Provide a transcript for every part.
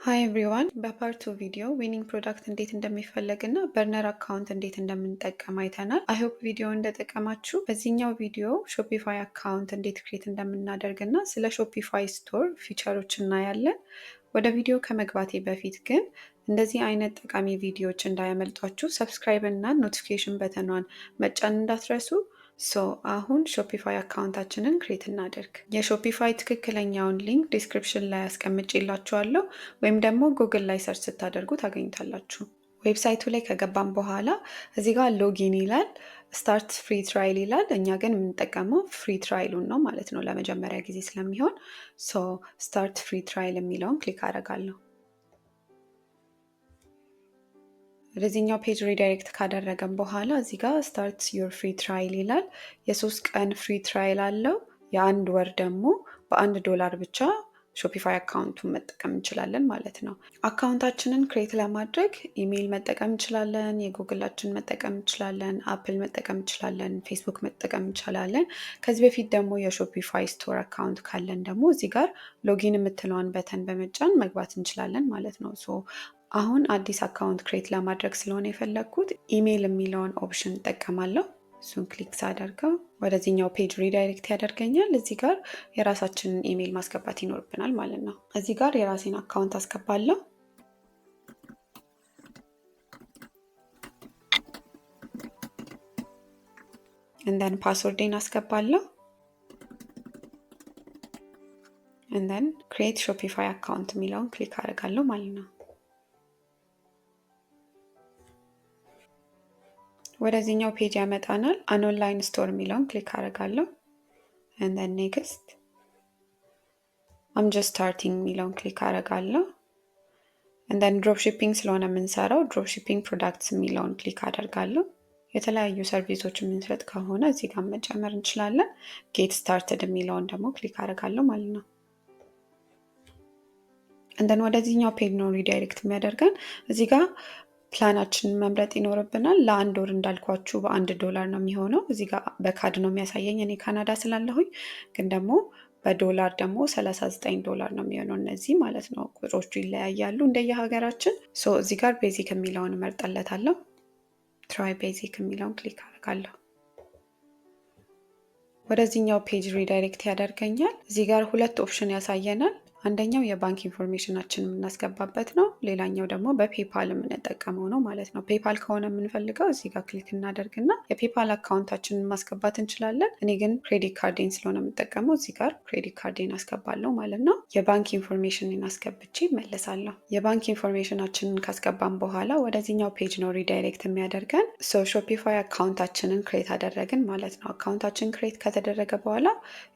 ሃይ ኤቭሪዋን በፓርቱ ቪዲዮ ዊኒንግ ፕሮዳክት እንዴት እንደሚፈለግ እና በርነር አካውንት እንዴት እንደምንጠቀም አይተናል። አይሆፕ ቪዲዮ እንደጠቀማችሁ። በዚህኛው ቪዲዮ ሾፒፋይ አካውንት እንዴት ክሬት እንደምናደርግ እና ስለ ሾፒፋይ ስቶር ፊቸሮች እናያለን። ወደ ቪዲዮ ከመግባቴ በፊት ግን እንደዚህ አይነት ጠቃሚ ቪዲዮዎች እንዳያመልጧችሁ ሰብስክራይብ እና ኖቲፊኬሽን በተኗን መጫን እንዳትረሱ። አሁን ሾፒፋይ አካውንታችንን ክሬት እናደርግ። የሾፒፋይ ትክክለኛውን ሊንክ ዲስክሪፕሽን ላይ አስቀምጬላችኋለሁ ወይም ደግሞ ጉግል ላይ ሰርች ስታደርጉ ታገኙታላችሁ። ዌብሳይቱ ላይ ከገባን በኋላ እዚህ ጋር ሎጊን ይላል፣ ስታርት ፍሪ ትራይል ይላል። እኛ ግን የምንጠቀመው ፍሪ ትራይሉን ነው ማለት ነው፣ ለመጀመሪያ ጊዜ ስለሚሆን። ስታርት ፍሪ ትራይል የሚለውን ክሊክ አደርጋለሁ። ወደዚህኛው ፔጅ ሪዳይሬክት ካደረገን በኋላ እዚህ ጋር ስታርት ዩር ፍሪ ትራይል ይላል። የ3 ቀን ፍሪ ትራይል አለው። የ1 ወር ደግሞ $1 ብቻ ሾፒፋይ አካውንቱን መጠቀም እንችላለን ማለት ነው። አካውንታችንን ክሬት ለማድረግ ኢሜይል መጠቀም እንችላለን፣ የጉግላችን መጠቀም እንችላለን፣ አፕል መጠቀም እንችላለን፣ ፌስቡክ መጠቀም እንችላለን። ከዚህ በፊት ደግሞ የሾፒፋይ ስቶር አካውንት ካለን ደግሞ እዚህ ጋር ሎጊን የምትለዋን በተን በመጫን መግባት እንችላለን ማለት ነው። አሁን አዲስ አካውንት ክሬት ለማድረግ ስለሆነ የፈለግኩት ኢሜይል የሚለውን ኦፕሽን እጠቀማለሁ። እሱን ክሊክ ሳደርገው ወደዚህኛው ፔጅ ሪዳይሬክት ያደርገኛል። እዚህ ጋር የራሳችንን ኢሜይል ማስገባት ይኖርብናል ማለት ነው። እዚህ ጋር የራሴን አካውንት አስገባለሁ። እንደን ፓስወርዴን አስገባለሁ። እንደን ክሬት ሾፒፋይ አካውንት የሚለውን ክሊክ አደርጋለሁ ማለት ነው። ወደዚህኛው ፔጅ ያመጣናል። አን ኦንላይን ስቶር የሚለውን ክሊክ አደርጋለሁ። and then next I'm just starting የሚለውን ክሊክ አደርጋለሁ። and then ድሮፕ ሺፒንግ ስለሆነ የምንሰራው ድሮፕ ሺፒንግ ፕሮዳክትስ የሚለውን ክሊክ አደርጋለሁ። የተለያዩ ሰርቪሶች የምንሰጥ ከሆነ እዚህ ጋር መጨመር እንችላለን። ጌት ስታርትድ የሚለውን ደግሞ ክሊክ አደርጋለሁ ማለት ነው። and then ወደዚህኛው ፔጅ ነው ሪዳይሬክት የሚያደርገን። እዚህ ጋር ፕላናችንን መምረጥ ይኖርብናል። ለ1 ወር እንዳልኳችሁ $1 ነው የሚሆነው። እዚህ ጋር በካድ ነው የሚያሳየኝ እኔ ካናዳ ስላለሁኝ፣ ግን ደግሞ በዶላር ደግሞ $39 ነው የሚሆነው። እነዚህ ማለት ነው ቁጥሮቹ ይለያያሉ እንደየሀገራችን። እዚህ ጋር ቤዚክ የሚለውን እመርጠለታለሁ። ትራይ ቤዚክ የሚለውን ክሊክ አደርጋለሁ። ወደዚህኛው ፔጅ ሪዳይሬክት ያደርገኛል። እዚህ ጋር 2 ኦፕሽን ያሳየናል። አንደኛው የባንክ ኢንፎርሜሽናችን የምናስገባበት ነው። ሌላኛው ደግሞ በፔፓል የምንጠቀመው ነው ማለት ነው። ፔፓል ከሆነ የምንፈልገው እዚህ ጋር ክሊክ እናደርግና የፔፓል አካውንታችንን ማስገባት እንችላለን። እኔ ግን ክሬዲት ካርዴን ስለሆነ የምጠቀመው እዚህ ጋር ክሬዲት ካርዴን አስገባለሁ ማለት ነው። የባንክ ኢንፎርሜሽንን አስገብቼ መለሳለሁ። የባንክ ኢንፎርሜሽናችንን ካስገባን በኋላ ወደዚህኛው ፔጅ ነው ሪዳይሬክት የሚያደርገን። ሾፒፋይ አካውንታችንን ክሬት አደረግን ማለት ነው። አካውንታችን ክሬት ከተደረገ በኋላ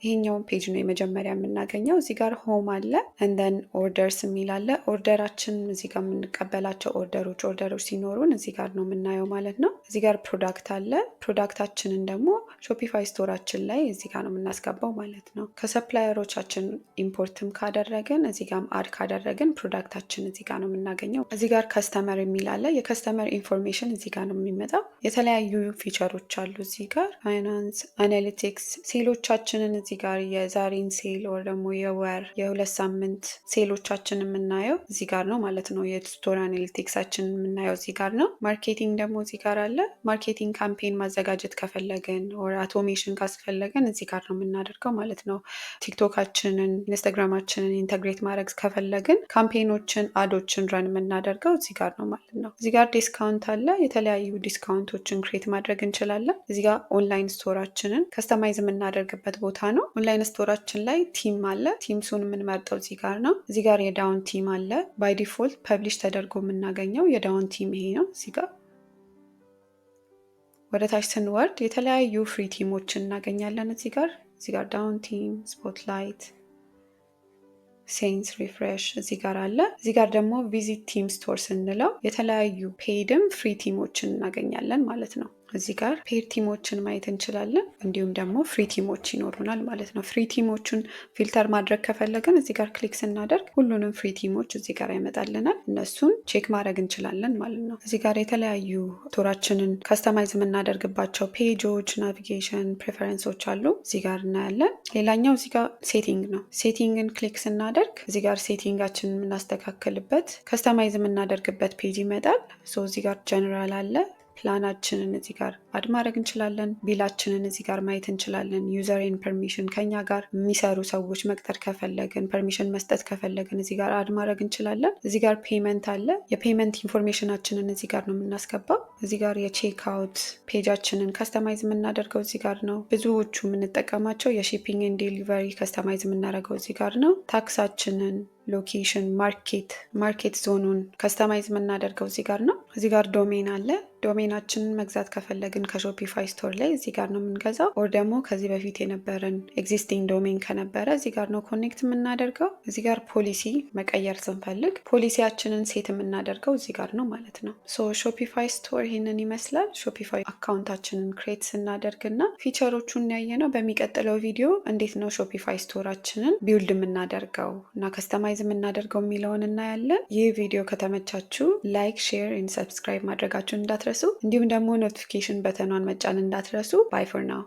ይሄኛውን ፔጅ ነው የመጀመሪያ የምናገኘው። እዚህ ጋር ሆም አለ and then orders የሚል አለ። ኦርደራችን እዚህ ጋር የምንቀበላቸው ኦርደሮች ሲኖሩን እዚህ ጋር ነው የምናየው ማለት ነው። እዚህ ጋር ፕሮዳክት አለ። ፕሮዳክታችንን ደግሞ ሾፒፋይ ስቶራችን ላይ እዚህ ጋር ነው የምናስገባው ማለት ነው። ከሰፕላየሮቻችን ኢምፖርትም ካደረግን እዚህ ጋር አድ ካደረግን ፕሮዳክታችን እዚህ ጋር ነው የምናገኘው። እዚህ ጋር ከስተመር የሚል አለ። የከስተመር ኢንፎርሜሽን እዚህ ጋር ነው የሚመጣው። የተለያዩ ፊቸሮች አሉ እዚህ ጋር ፋይናንስ፣ አናሊቲክስ፣ ሴሎቻችንን እዚህ ጋር የዛሬን ሴል ወር ደግሞ የወር የ2 ሳምንት ሴሎቻችን የምናየው እዚህ ጋር ነው ማለት ነው። የስቶር አናሊቲክሳችን የምናየው እዚህ ጋር ነው። ማርኬቲንግ ደግሞ እዚህ ጋር አለ። ማርኬቲንግ ካምፔን ማዘጋጀት ከፈለገን ወር አውቶሜሽን ካስፈለገን እዚህ ጋር ነው የምናደርገው ማለት ነው። ቲክቶካችንን፣ ኢንስታግራማችንን ኢንተግሬት ማድረግ ከፈለግን ካምፔኖችን፣ አዶችን ረን የምናደርገው እዚህ ጋር ነው ማለት ነው። እዚህ ጋር ዲስካውንት አለ። የተለያዩ ዲስካውንቶችን ክሬት ማድረግ እንችላለን። እዚህ ጋር ኦንላይን ስቶራችንን ከስተማይዝ የምናደርግበት ቦታ ነው። ኦንላይን ስቶራችን ላይ ቲም አለ። ቲምሱን የምንመርጠው እዚህ ጋር ነው። እዚህ ጋር የዳውን ቲም አለ። ባይ ዲፎልት ፐብሊሽ ተደርጎ የምናገኘው የዳውን ቲም ይሄ ነው። እዚህ ጋር ወደ ታች ስንወርድ የተለያዩ ፍሪ ቲሞችን እናገኛለን። እዚህ ጋር ዳውን ቲም፣ ስፖትላይት፣ ሴንስ፣ ሪፍሬሽ እዚህ ጋር አለ። እዚህ ጋር ደግሞ ቪዚት ቲም ስቶር ስንለው የተለያዩ ፔይድም ፍሪ ቲሞችን እናገኛለን ማለት ነው። እዚህ ጋር ፔር ቲሞችን ማየት እንችላለን። እንዲሁም ደግሞ ፍሪ ቲሞች ይኖሩናል ማለት ነው። ፍሪ ቲሞቹን ፊልተር ማድረግ ከፈለግን እዚህ ጋር ክሊክ ስናደርግ ሁሉንም ፍሪ ቲሞች እዚህ ጋር ያመጣልናል። እነሱን ቼክ ማድረግ እንችላለን ማለት ነው። እዚህ ጋር የተለያዩ ቶራችንን ከስተማይዝ የምናደርግባቸው ፔጆች፣ ናቪጌሽን፣ ፕሬፈረንሶች አሉ እዚህ ጋር እናያለን። ሌላኛው እዚህ ጋር ሴቲንግ ነው። ሴቲንግን ክሊክ ስናደርግ እዚህ ጋር ሴቲንጋችንን የምናስተካክልበት ከስተማይዝ የምናደርግበት ፔጅ ይመጣል። እዚህ ጋር ጀነራል አለ። ፕላናችንን እዚህ ጋር አድ ማድረግ እንችላለን። ቢላችንን እዚህ ጋር ማየት እንችላለን። ዩዘርን ፐርሚሽን ከኛ ጋር የሚሰሩ ሰዎች መቅጠር ከፈለግን ፐርሚሽን መስጠት ከፈለግን እዚህ ጋር አድ ማድረግ እንችላለን። እዚህ ጋር ፔመንት አለ። የፔመንት ኢንፎርሜሽናችንን እዚህ ጋር ነው የምናስገባው። እዚህ ጋር የቼክ አውት ፔጃችንን ከስተማይዝ የምናደርገው እዚህ ጋር ነው። ብዙዎቹ የምንጠቀማቸው የሺፒንግ ኤንድ ዴሊቨሪ ከስተማይዝ የምናደርገው እዚህ ጋር ነው። ታክሳችንን፣ ሎኬሽን፣ ማርኬት ዞኑን ከስተማይዝ የምናደርገው እዚህ ጋር ነው። እዚህ ጋር ዶሜን አለ። ዶሜናችንን መግዛት ከፈለግን ከሾፒፋይ ስቶር ላይ እዚህ ጋር ነው የምንገዛው። ኦር ደግሞ ከዚህ በፊት የነበረን ኤግዚስቲንግ ዶሜን ከነበረ እዚህ ጋር ነው ኮኔክት የምናደርገው። እዚህ ጋር ፖሊሲ መቀየር ስንፈልግ ፖሊሲያችንን ሴት የምናደርገው እዚህ ጋር ነው ማለት ነው። ሾፒፋይ ስቶር ይህንን ይመስላል። ሾፒፋይ አካውንታችንን ክሬት ስናደርግ እና ፊቸሮቹን ያየ ነው። በሚቀጥለው ቪዲዮ እንዴት ነው ሾፒፋይ ስቶራችንን ቢውልድ የምናደርገው እና ከስተማይዝ የምናደርገው የሚለውን እናያለን። ይህ ቪዲዮ ከተመቻችሁ ላይክ፣ ሼር እና ሰብስክራይብ ማድረጋችሁን እንዳትረሱ። እንዲሁም ደግሞ ኖቲፊኬሽን በተኗን መጫን እንዳትረሱ። ባይ ፎር ናው።